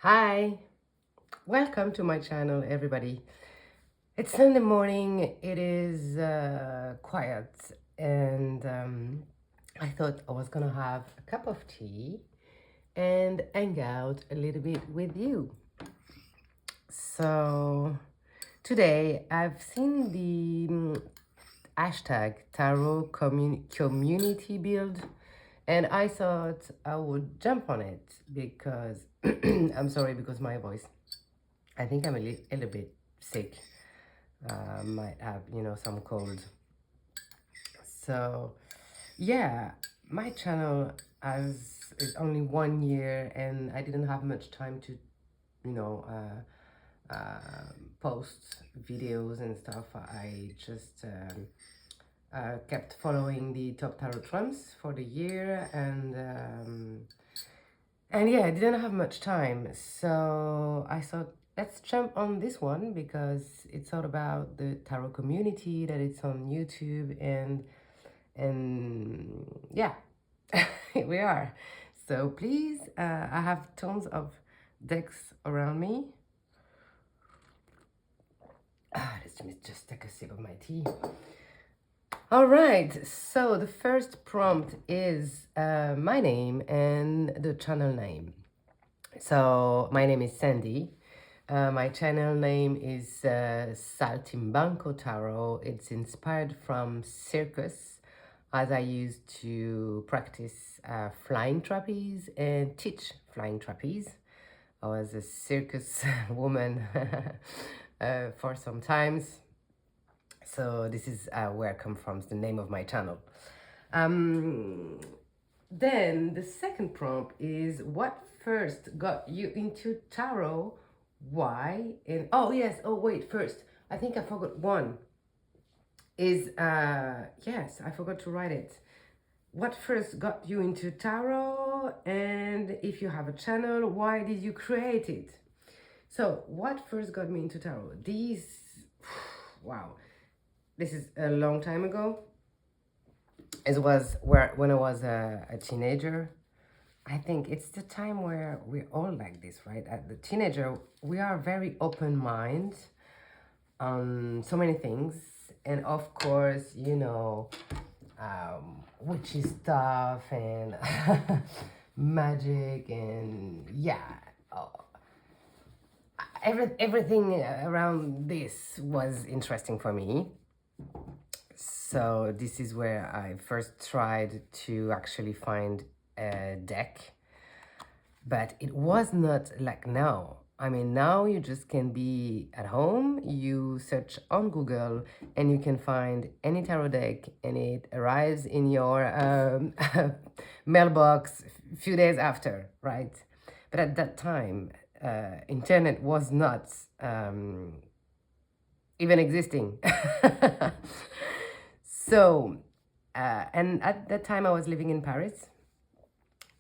Hi, welcome to my channel, everybody. It's Sunday morning, it is quiet, and I thought I was gonna have a cup of tea and hang out a little bit with you. So, today I've seen the hashtag tarot community build, and I thought I would jump on it because I'm sorry because my voice, I think I'm a little bit sick. Might have, some cold. So, yeah, my channel is only 1 year, and I didn't have much time to, you know, post videos and stuff. I just kept following the top tarot trumps for the year, and yeah, I didn't have much time, so I thought let's jump on this one because it's all about the tarot community that it's on YouTube, and yeah, here we are. So please, I have tons of decks around me. Let me just take a sip of my tea. All right, so the first prompt is my name and the channel name. So my name is Sandy. My channel name is Saltimbanco Tarot. It's inspired from circus, as I used to practice flying trapeze and teach flying trapeze. I was a circus woman for some times. So this is where I come from, the name of my channel. Then the second prompt is what first got you into tarot, why, and oh yes, oh wait, first, I think I forgot one. Is yes, I forgot to write it. What first got you into tarot, and if you have a channel, why did you create it? So what first got me into tarot? These wow, this is a long time ago. It was when I was a teenager. I think it's the time where we're all like this, right? At the teenager, we are very open mind on so many things, and of course, witchy stuff and magic, and yeah, oh, everything around this was interesting for me. So this is where I first tried to actually find a deck, but it was not like now. I mean, now you just can be at home, you search on Google, and you can find any tarot deck, and it arrives in your mailbox a few days after, right? But at that time, internet was not even existing. So, and at that time I was living in Paris.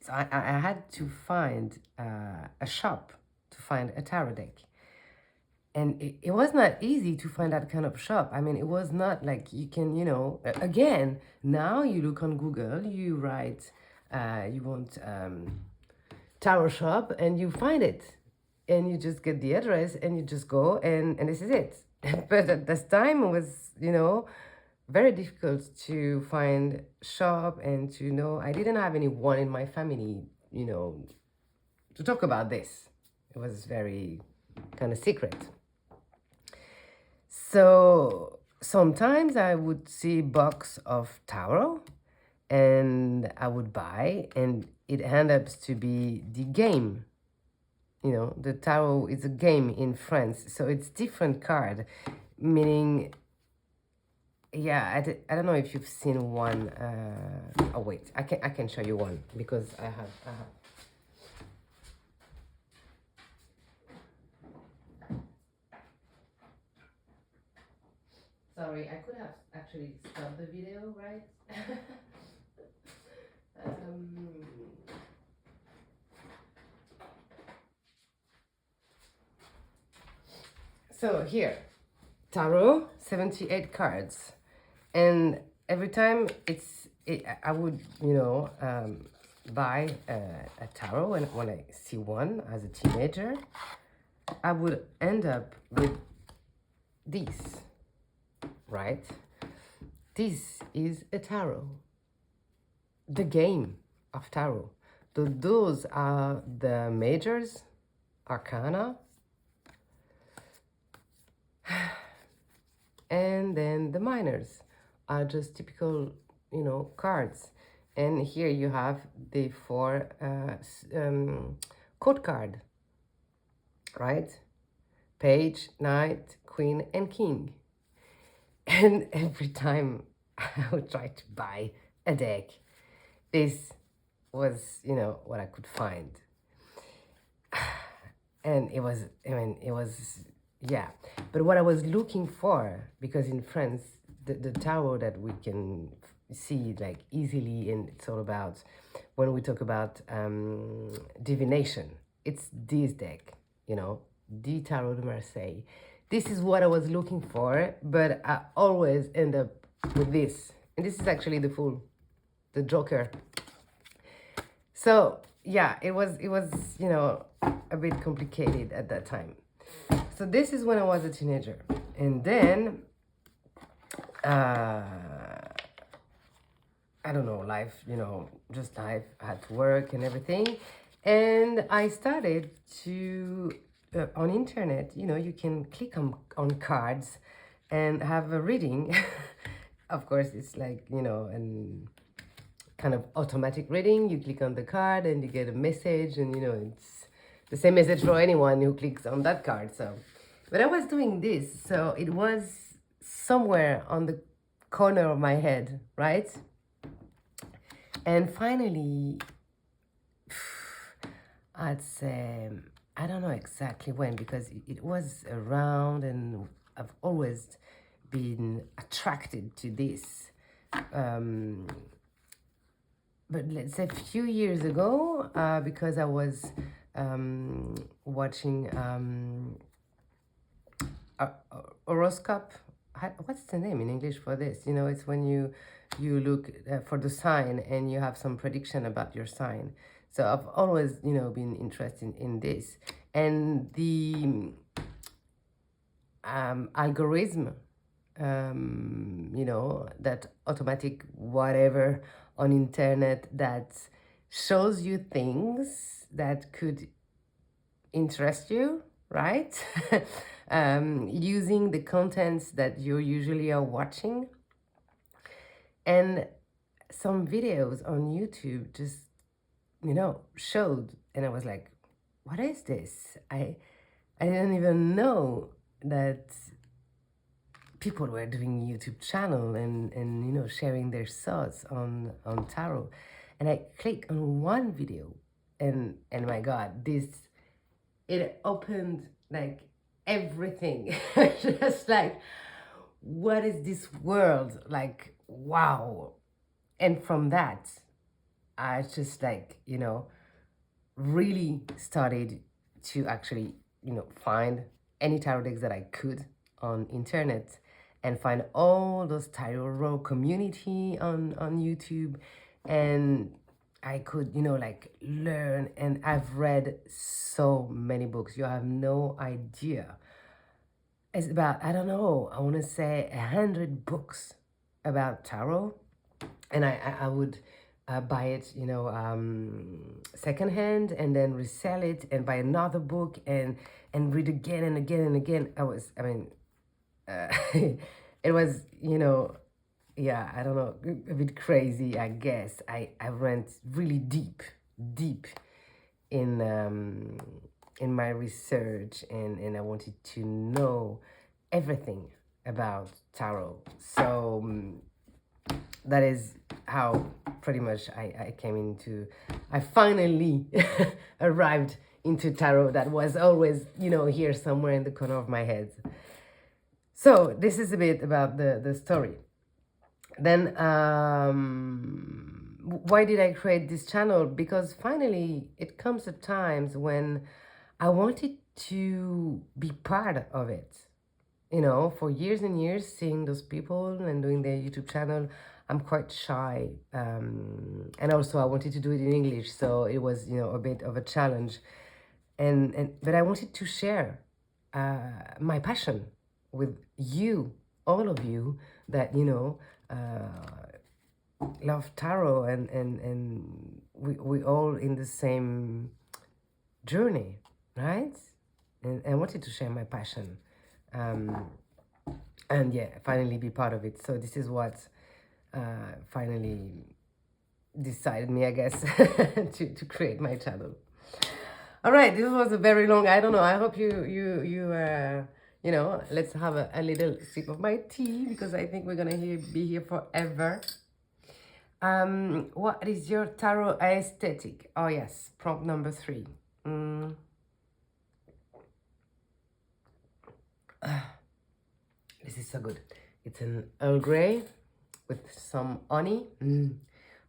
So I had to find a shop to find a tarot deck. And it was not easy to find that kind of shop. I mean, it was not like you can, again, now you look on Google, you write, you want tarot shop, and you find it. And you just get the address and you just go, and this is it. But at this time it was, very difficult to find shop and to know. I didn't have anyone in my family, to talk about this. It was very kind of secret. So sometimes I would see box of tarot and I would buy, and it ends up to be the game. The tarot is a game in France, so it's different card, meaning, yeah, I don't know if you've seen one. Oh wait, I can show you one because I have. Sorry, I could have actually stopped the video, right? So here, tarot, 78 cards, and every time I would, buy a tarot, and when I see one as a teenager, I would end up with this, right? This is a tarot, the game of tarot. Those are the majors, arcana, and then the minors are just typical, cards. And here you have the four court card, right? Page, knight, queen, and king. And every time I would try to buy a deck, this was, what I could find. And it was, yeah. But what I was looking for, because in France, the tarot that we can see like easily, and it's all about, when we talk about divination, it's this deck, the Tarot de Marseille. This is what I was looking for, but I always end up with this. And this is actually the Fool, the Joker. So yeah, it was a bit complicated at that time. So this is when I was a teenager, and then I don't know, life, just life. I had to work and everything, and I started to on internet. You can click on cards and have a reading. Of course, it's like and kind of automatic reading. You click on the card and you get a message, and it's the same message for anyone who clicks on that card. So, but I was doing this, so it was somewhere on the corner of my head, right? And finally, I'd say, I don't know exactly when, because it was around, and I've always been attracted to this. But let's say a few years ago, because I was watching horoscope. What's the name in English for this? It's when you look for the sign and you have some prediction about your sign. So I've always, been interested in this. And the algorithm, that automatic whatever on internet that shows you things that could interest you, right? Using the contents that you usually are watching. And some videos on YouTube just, showed, and I was like, what is this? I didn't even know that people were doing YouTube channel and sharing their thoughts on tarot. And I clicked on one video, and my God, it opened like everything. Just like, what is this world? Like, wow. And from that, I just like, really started to actually, find any tarot decks that I could on internet, and find all those tarot community on YouTube. And I could, like, learn. And I've read so many books. You have no idea. It's about, I don't know, I want to say 100 books about tarot. And I would buy it, secondhand, and then resell it and buy another book and read again and again and again. It was, yeah, I don't know, a bit crazy, I guess. I went really deep in my research, and I wanted to know everything about tarot. So that is how pretty much I finally arrived into tarot. That was always, here somewhere in the corner of my head. So this is a bit about the story. Then why did I create this channel? Because finally it comes at times when I wanted to be part of it. For years and years, seeing those people and doing their YouTube channel, I'm quite shy, and also I wanted to do it in English, so it was, you know, a bit of a challenge. And but I wanted to share my passion with you, all of you that, you know, love tarot, and we all in the same journey, right? And I wanted to share my passion, um, and yeah, finally be part of it. So this is what finally decided me, I guess, to create my channel. All right, this was a very long. I don't know. I hope you know. Let's have a little sip of my tea because I think we're gonna be here forever. What is your tarot aesthetic? Oh yes, prompt number 3. This is so good. It's an Earl Grey with some honey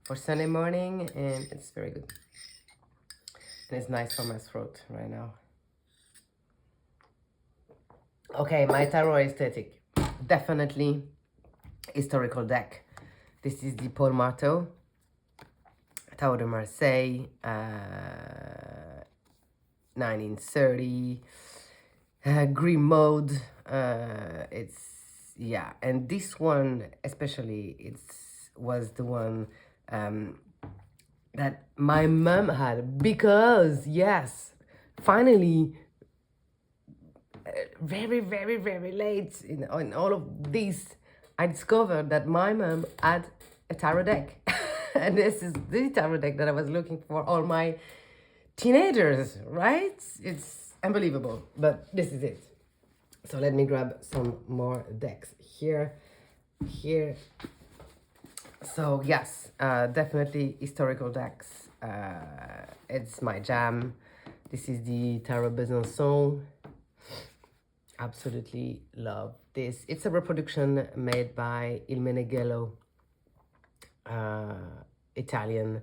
for Sunday morning, and it's very good. And it's nice for my throat right now. Okay, my tarot aesthetic. Definitely historical deck. This is the Paul Marteau, Tarot de Marseille, 1930, Grimaud. It's, yeah, and this one especially, was the one that my mom had, because yes, finally, very, very, very late in all of this, I discovered that my mom had a tarot deck. And this is the tarot deck that I was looking for all my teenagers, right? It's unbelievable, but this is it. So let me grab some more decks here. So yes, definitely historical decks. It's my jam. This is the Tarot Besançon. Absolutely love this. It's a reproduction made by Il Meneghello, Italian,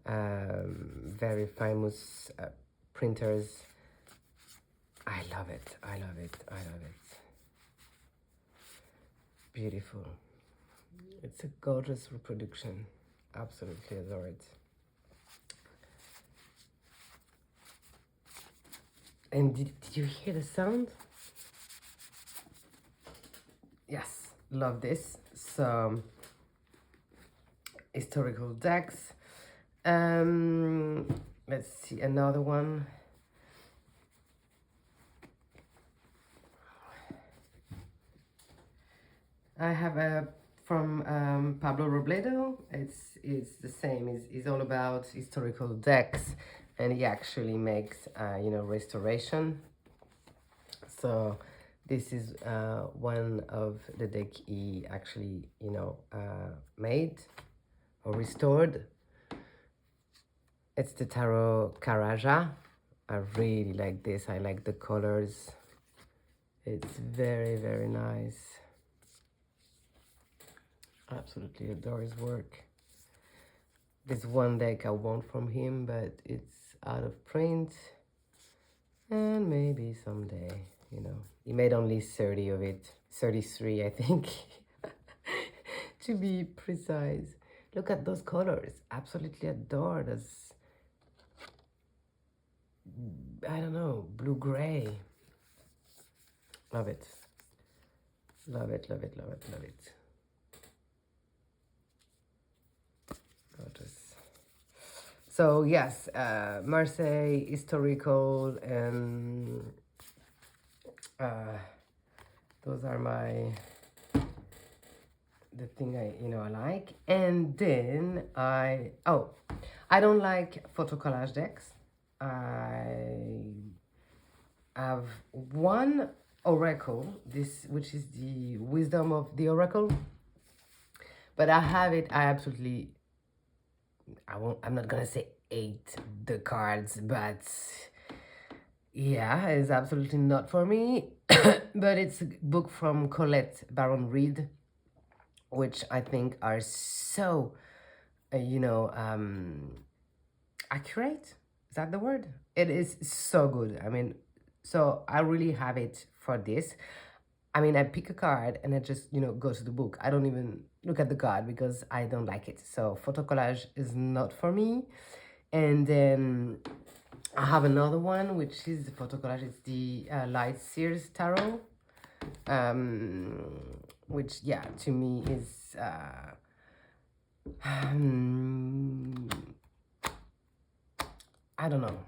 very famous printers. I love it. I love it. I love it. Beautiful. It's a gorgeous reproduction. Absolutely adore it. And did you hear the sound? Yes, love this. So, historical decks. Let's see another one. I have a from Pablo Robledo. It's the same. It's all about historical decks, and he actually makes you know, restoration. So this is one of the deck he actually, you know, made or restored. It's the Tarot Karaja. I really like this. I like the colors. It's very, very nice. Absolutely adore his work. There's one deck I want from him, but it's out of print. And maybe someday, you know. He made only 30 of it. 33, I think. To be precise. Look at those colors. Absolutely adore this. I don't know, blue-gray. Love it. Love it, love it, love it, love it. Gorgeous. So yes, Marseille, historical, and those are the thing I like. And then I don't like photo collage decks. I have one oracle, which is the Wisdom of the Oracle, but I have it. I'm not gonna say ate the cards, but yeah, it's absolutely not for me. But it's a book from Colette Baron Reed, which I think are so accurate. Is that the word? It is so good. I mean, so I really have it for this. I mean, I pick a card and I just, go to the book. I don't even, look at the card because I don't like it. So photo collage is not for me. And then I have another one, which is the photo collage. It's the Light Sears Tarot, which, yeah, to me is I don't know.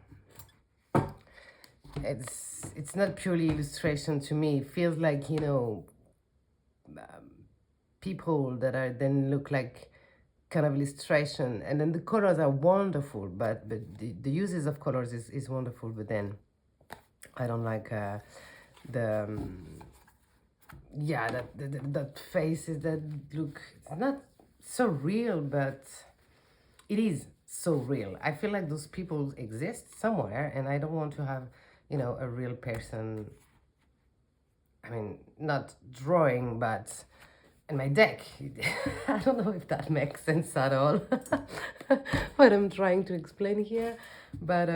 It's not purely illustration to me. It feels like, you know, people that are then look like kind of illustration, and then the colors are wonderful, but the uses of colors is wonderful, but then I don't like the yeah, that faces that look not so real, but it is so real. I feel like those people exist somewhere, and I don't want to have, you know, a real person, I mean, not drawing, but in my deck. I don't know if that makes sense at all, what I'm trying to explain here, but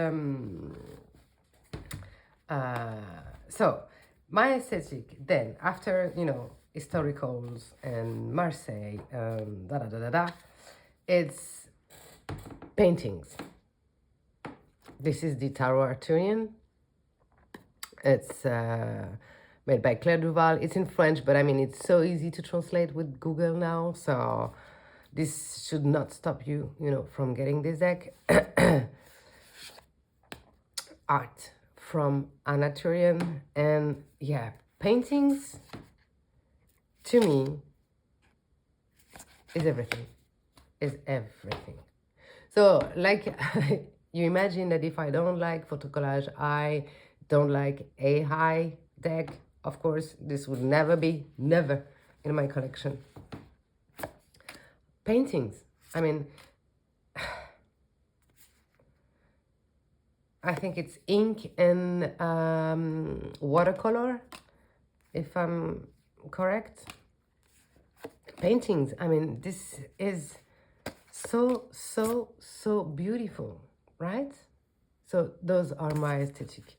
so my aesthetic then, after, you know, historicals and Marseille, it's paintings. This is the Tarot Arthurian. It's made by Claire Duval. It's in French, but I mean, it's so easy to translate with Google now, so this should not stop you, you know, from getting this deck. Art from an Arthurian, and yeah, paintings to me is everything. Is everything. So, like, you imagine that if I don't like photo collage, I don't like a high deck, of course, this would never be, never in my collection. Paintings, I mean, I think it's ink and watercolor, if I'm correct. Paintings, I mean, this is so beautiful, right? So those are my aesthetic,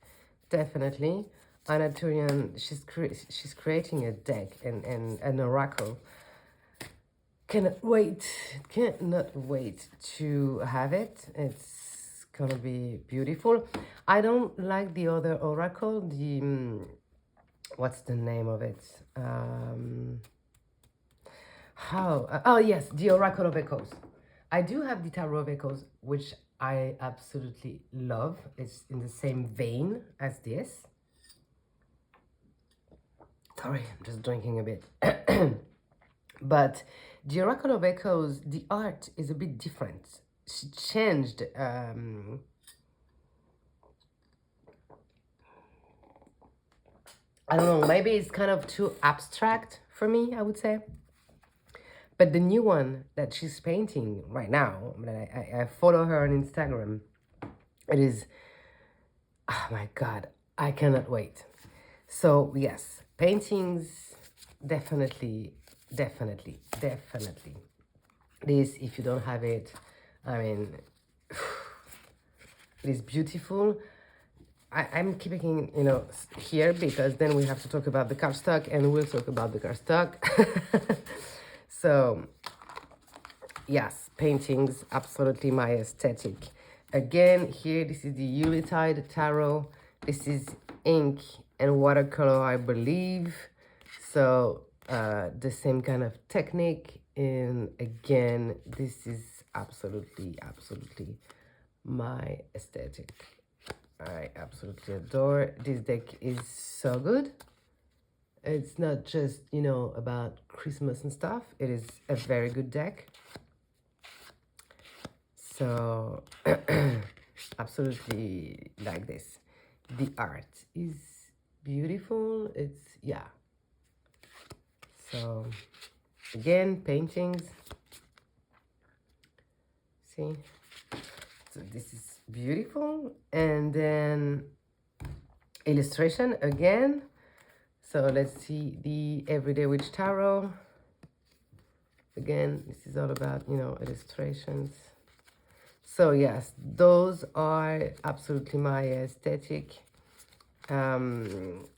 definitely. Anna Turian, she's creating a deck and an oracle. Cannot wait to have it. It's gonna be beautiful. I don't like the other oracle, the what's the name of it? Oh yes, the Oracle of Echoes. I do have the Tarot of Echoes, which I absolutely love. It's in the same vein as this. Sorry, I'm just drinking a bit. But the Oracle of Echoes, the art is a bit different. She changed I don't know, maybe it's kind of too abstract for me, I would say. But the new one that she's painting right now, I follow her on Instagram. It is, oh my God, I cannot wait. So yes, paintings, definitely. This, if you don't have it, I mean, it is beautiful. I'm keeping, you know, here because then we have to talk about the cardstock, and we'll talk about the cardstock. So, yes, paintings, absolutely my aesthetic. Again, here, this is the Yuletide Tarot. This is ink and watercolor, I believe. So, the same kind of technique. And again, this is absolutely my aesthetic. I absolutely adore. This deck is so good. It's not just, you know, about Christmas and stuff. It is a very good deck. So, absolutely like this. The art is beautiful. It's, yeah. So, again, paintings. See? So, this is beautiful. And then, illustration again. So let's see the Everyday Witch Tarot. Again, this is all about, you know, illustrations. So yes, those are absolutely my aesthetic. This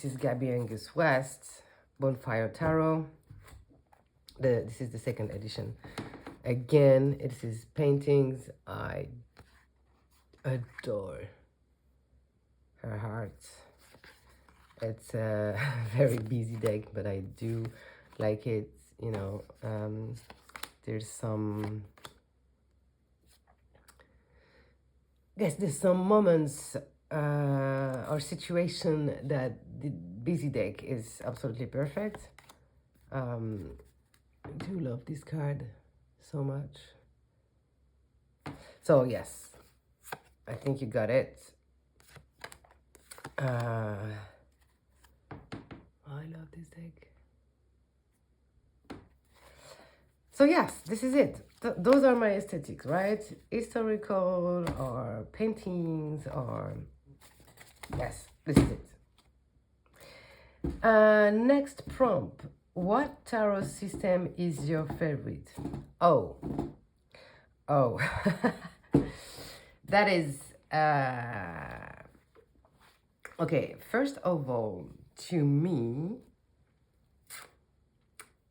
is Gabby Angus West, Bonfire Tarot. This is the second edition. Again, it is paintings I adore. Her heart. It's a very busy deck, but I do like it. You know, there's some. Yes, there's some moments or situation that the busy deck is absolutely perfect. I do love this card so much. So yes, I think you got it. I love this deck. So yes, this is it. Those are my aesthetics, right? Historical or paintings or... Yes, this is it. Next prompt. What tarot system is your favorite? Oh. That is... Okay, first of all, to me...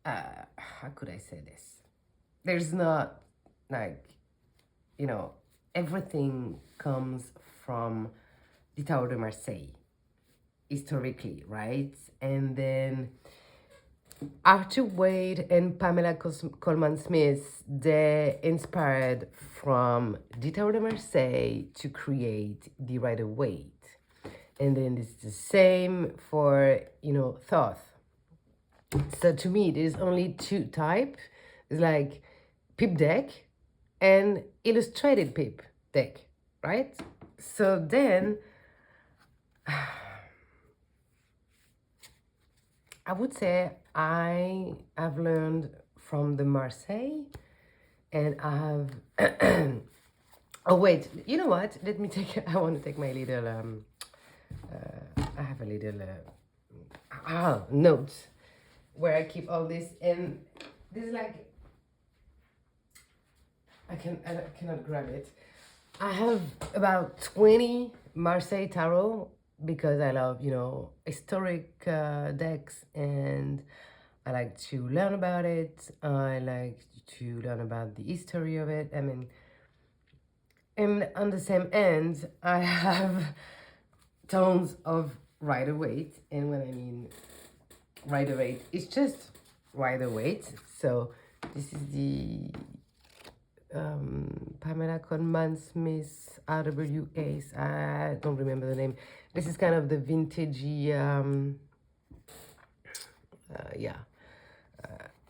how could I say this? There's not, like, you know, everything comes from the Tarot de Marseille, historically, right? And then Arthur Wade and Pamela Coleman Smith, they inspired from the Tarot de Marseille to create the Rider-Waite. And then it's the same for, you know, Thoth. So to me, there's only two types. It's like pip deck and illustrated pip deck, right? So then I would say I have learned from the Marseille, and I have oh wait, you know what, let me take I want to take my little I have a little notes where I keep all this, and this is like I cannot grab it. I have about 20 Marseille Tarot because I love, you know, historic decks, and I like to learn about it. I like to learn about the history of it. I mean, and on the same end, I have tons of Rider-Waite, and when I mean Rider-Waite, it's just Rider-Waite. So this is the Pamela Coleman Smith RWAs. I don't remember the name. This is kind of the vintagey, yeah.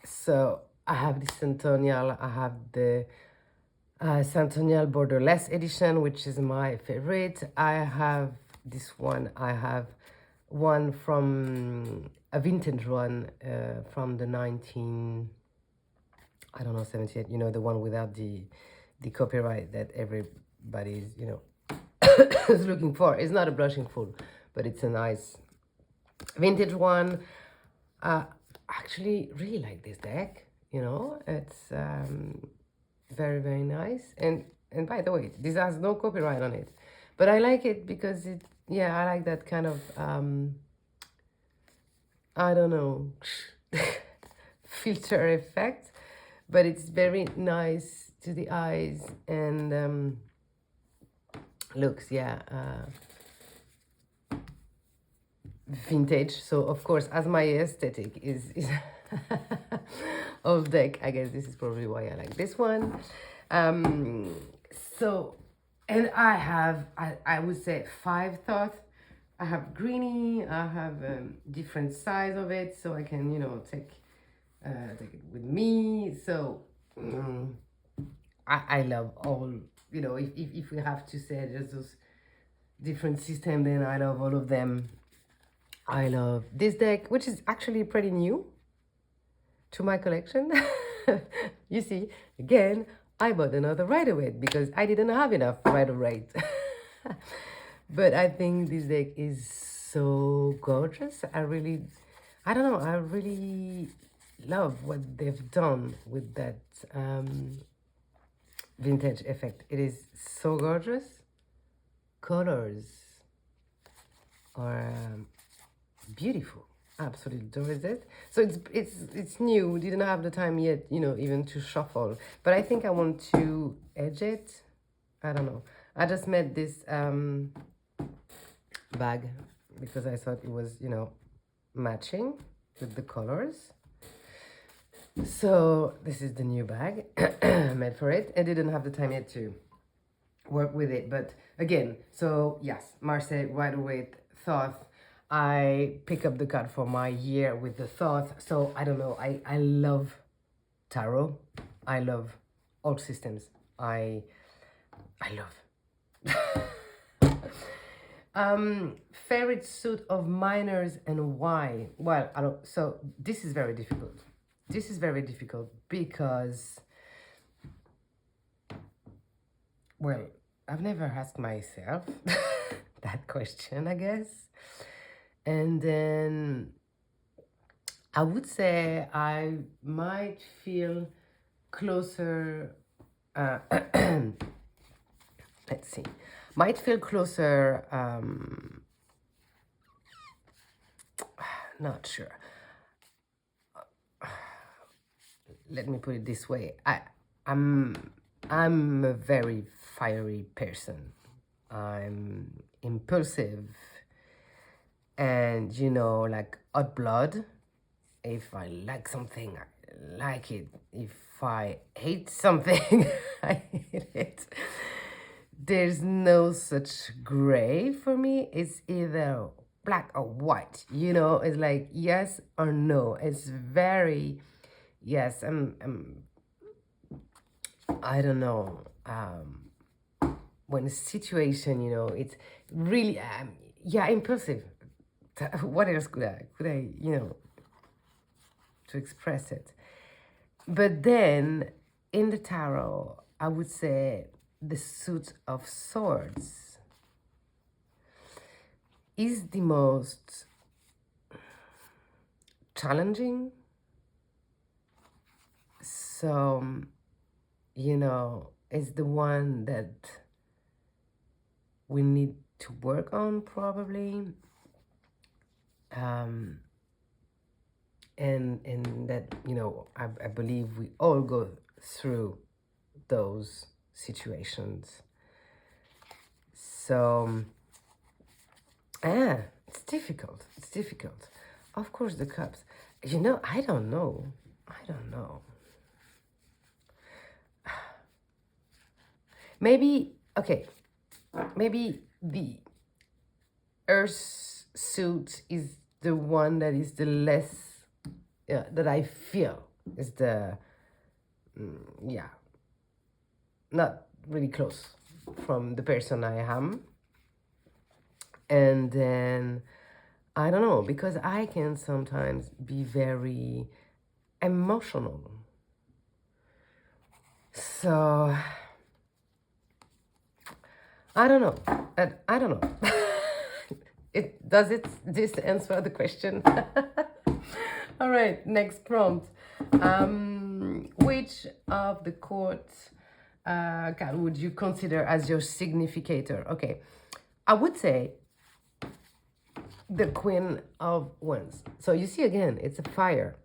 So I have the Centennial, I have the Centennial Borderless edition, which is my favorite. I have this one. I have one from a vintage one from the 19... I don't know, 78, you know, the one without the copyright that everybody's, you know, is looking for. It's not a blushing fool, but it's a nice vintage one. Actually really like this deck, you know, it's very, very nice. And by the way, this has no copyright on it, but I like it because it, yeah, I like that kind of, I don't know, filter effect. But it's very nice to the eyes, and looks, yeah, vintage. So of course, as my aesthetic is old deck, I guess this is probably why I like this one. So, and I have, I would say 5 Thoth. I have greeny, I have different size of it, so I can, you know, take it with me. So I love all, you know, if we have to say just those different systems, then I love all of them. I love this deck, which is actually pretty new to my collection. You see, again, I bought another Rider-Waite because I didn't have enough Rider-Waite. But I think this deck is so gorgeous. I don't know, I really love what they've done with that vintage effect. It is so gorgeous. Colors are beautiful. absolutely adores it. So it's new. Didn't have the time yet, even to shuffle. But I think I want to edge it. I don't know. I just made this bag because I thought it was, matching with the colors. So this is the new bag made for it. I didn't have the time yet to work with it, but again, so yes, Marseille Rider-Waite Thoth. I pick up the card for my year with the Thoth. So I don't know. I love tarot. I love all systems. I love. Favorite suit of minors and why? Well, I don't. So this is very difficult. This is very difficult because, well, I've never asked myself that question, I guess. And then I would say I might feel closer. Let's see. Might feel closer. Not sure. Let me put it this way. I'm a very fiery person. I'm impulsive and like hot blood. If I like something, I like it. If I hate something, I hate it. There's no such gray for me. It's either black or white. It's like yes or no. It's very yes. I don't know. When a situation, it's really yeah, impulsive. What else could I to express it? But then in the tarot, I would say the suit of swords is the most challenging. So, it's the one that we need to work on probably. And that, I believe we all go through those situations. So, it's difficult. It's difficult. Of course, the cups. I don't know. Maybe, okay. Maybe the earth suit is the one that is the less, that I feel is the, yeah, not really close from the person I am. And then, I don't know, because I can sometimes be very emotional. So, I don't know. I don't know. This answer the question? All right, next prompt. Which of the court card would you consider as your significator? Okay, I would say the Queen of Wands. So you see again, it's a fire.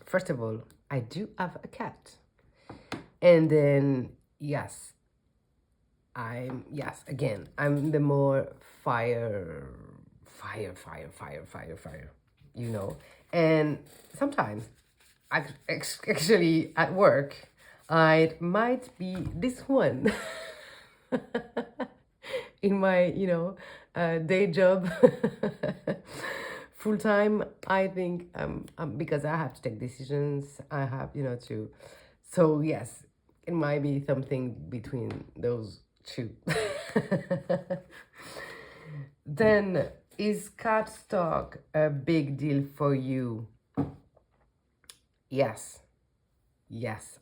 First of all, I do have a cat. And then, yes, I'm the more fire, and sometimes actually at work I might be this one in my day job full time. I think because I have to take decisions, I have to, so yes, it might be something between those two. Then, is cardstock a big deal for you? Yes,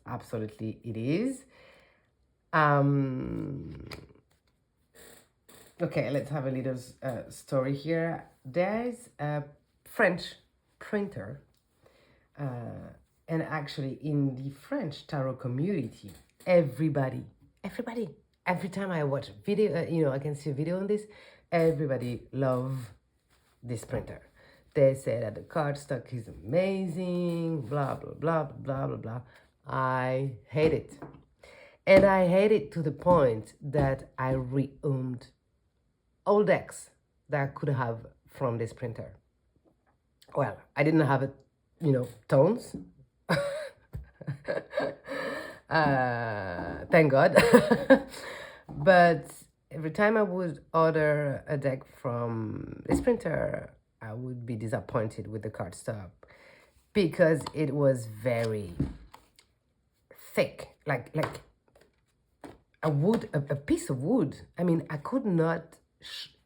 absolutely it is. Okay, let's have a little story here. There's a French printer, and actually in the French tarot community, everybody, every time I watch video, I can see a video on this, everybody love this printer. They say that the cardstock is amazing, blah, blah, blah, blah, blah, blah. I hate it. And I hate it to the point that I reowned all decks that I could have from this printer. Well, I didn't have it, tons. Thank God. But every time I would order a deck from this printer, I would be disappointed with the cardstock because it was very thick, like a wood, a piece of wood. I mean, I could not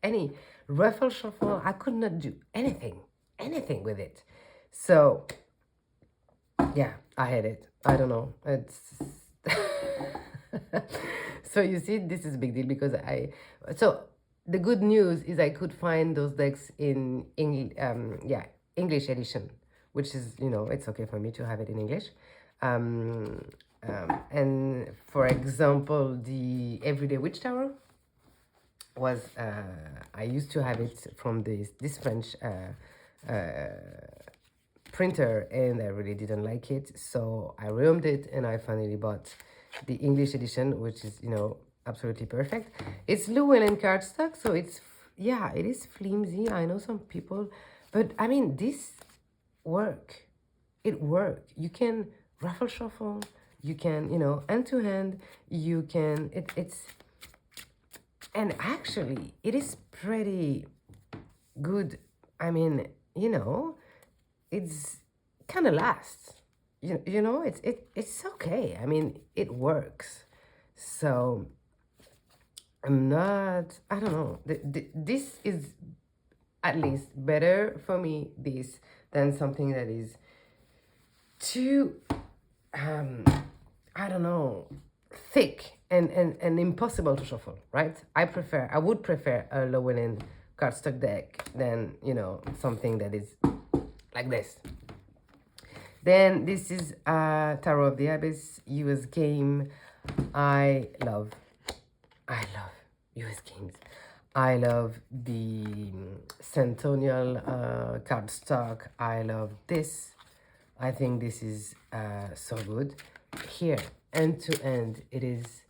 any ruffle shuffle. I could not do anything with it. So yeah, I had it. I don't know. It's so you see, this is a big deal because so the good news is I could find those decks in English edition, which is, it's okay for me to have it in English. And for example, the Everyday Witch Tower was I used to have it from this French printer, and I really didn't like it, so I rehomed it and I finally bought the English edition, which is, absolutely perfect. It's Llewellyn cardstock, so it is flimsy. I know some people, but I mean, this it worked. You can ruffle shuffle, you can, hand to hand, you can, it's, and actually it is pretty good. I mean, it's kind of lasts. It's okay. I mean, it works. So I don't know. This is at least better for me, this, than something that is too, I don't know, thick and impossible to shuffle, right? I would prefer a Llewellyn cardstock deck than, something that is like this. Then this is Tarot of the Abyss US game. I love US games. I love the Centennial cardstock. I love this. I think this is so good. Here, end to end, it is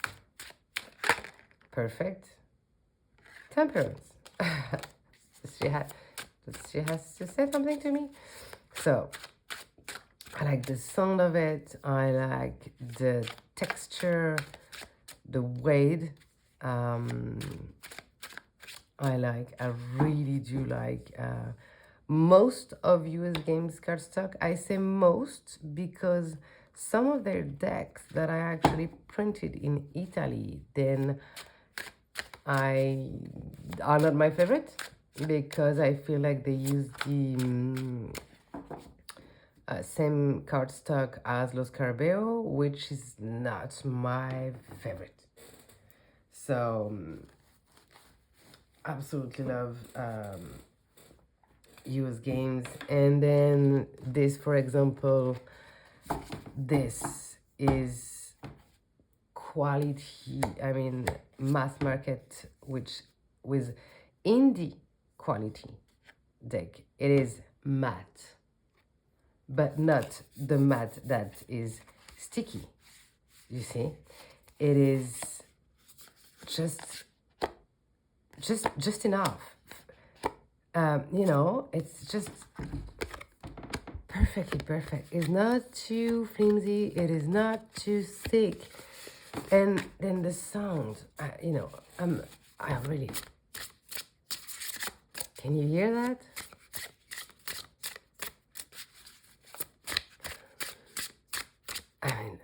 perfect. Temperance. she has to say something to me. So I like the sound of it. I like the texture, the weight. I really do like most of US Games cardstock. I say most because some of their decks that I actually printed in Italy, then are not my favorite because I feel like they use the same cardstock as Los Carabeo, which is not my favorite. So absolutely love US Games. And then this, for example, this is quality, I mean, mass market, which with indie quality deck. It is matte, but not the matte that is sticky. You see, it is just enough. It's just perfectly perfect. It's not too flimsy. It is not too thick. And then the sound, I really, can you hear that? I mean,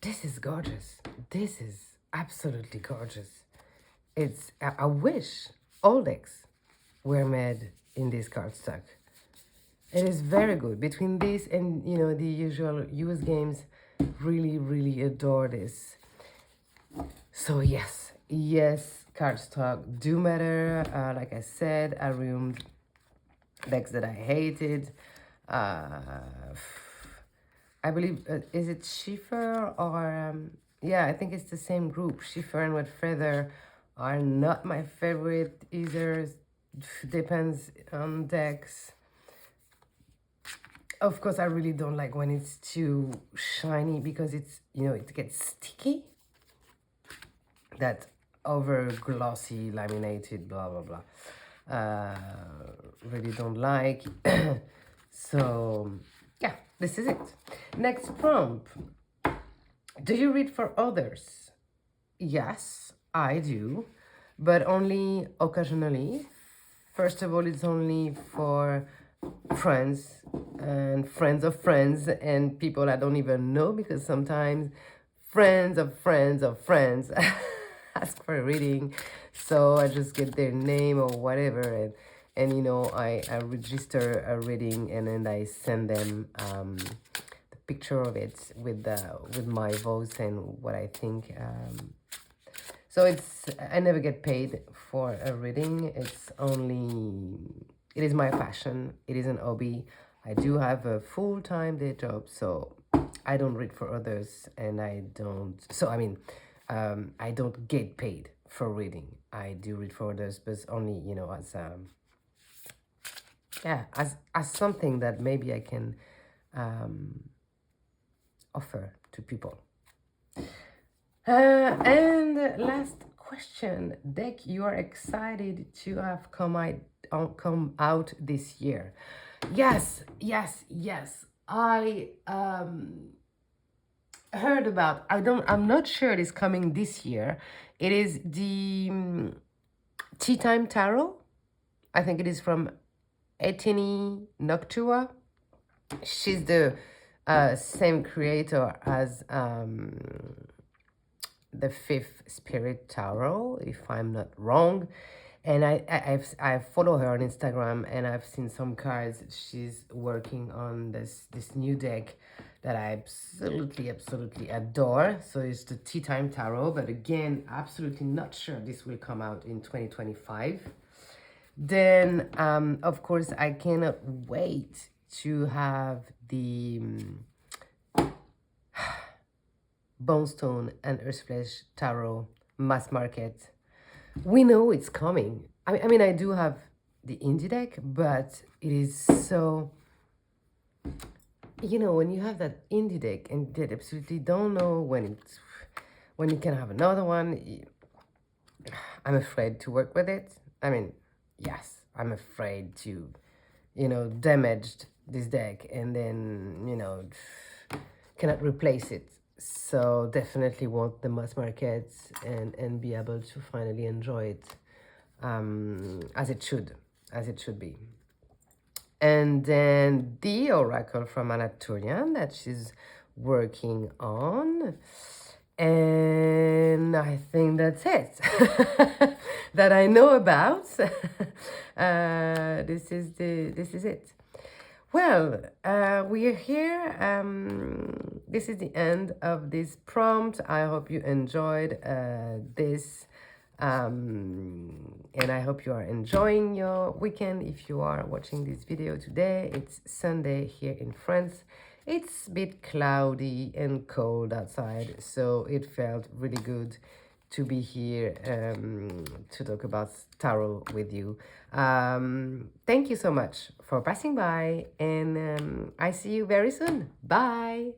this is gorgeous. This is absolutely gorgeous. I wish all decks were made in this cardstock. It is very good. Between this and, the usual US Games, really, really adore this. So yes, cardstock do matter. Like I said, I removed decks that I hated. I believe, is it Schiffer or, yeah, I think it's the same group. Schiffer and Wet Feather are not my favorite either. depends on decks. Of course, I really don't like when it's too shiny because it's, you know, it gets sticky. That over glossy, laminated, blah, blah, blah. Really don't like. So, yeah, this is it. Next prompt. Do you read for others? Yes, I do, but only occasionally. First of all, it's only for friends and friends of friends and people I don't even know, because sometimes friends of friends of friends ask for a reading, so I just get their name or whatever, and you know, I register a reading and then I send them the picture of it with my voice and what I think. So I never get paid for a reading. It is my passion. It is an hobby. I do have a full-time day job, so I don't read for others, and I don't get paid for reading. I do read for others, but only, you know, as something that maybe I can offer to people. And last question, deck you are excited to have come out this year. Yes. I heard about, I'm not sure it is coming this year. It is the Tea Time Tarot. I think it is from Etienne Noctua. She's the same creator as the Fifth Spirit Tarot, if I'm not wrong. And I follow her on Instagram, and I've seen some cards she's working on, this new deck that I absolutely adore. So it's the Tea Time Tarot, but again, absolutely not sure this will come out in 2025. Then, of course, I cannot wait to have the Bonestone and Earthflesh Tarot mass market. We know it's coming. I mean, I do have the indie deck, but it is so, you know, when you have that indie deck and that absolutely don't know when you can have another one, I'm afraid to work with it. I mean, yes, I'm afraid to, you know, damage this deck and then, you know, cannot replace it. So definitely want the mass market and be able to finally enjoy it as it should be. And then the oracle from Anatolian that she's working on. And I think that's it that I know about. This is it. Well, we are here. This is the end of this prompt. I hope you enjoyed this. And I hope you are enjoying your weekend. If you are watching this video today, it's Sunday here in France. It's a bit cloudy and cold outside, so it felt really good to be here to talk about tarot with you. Thank you so much for passing by, and I see you very soon. Bye.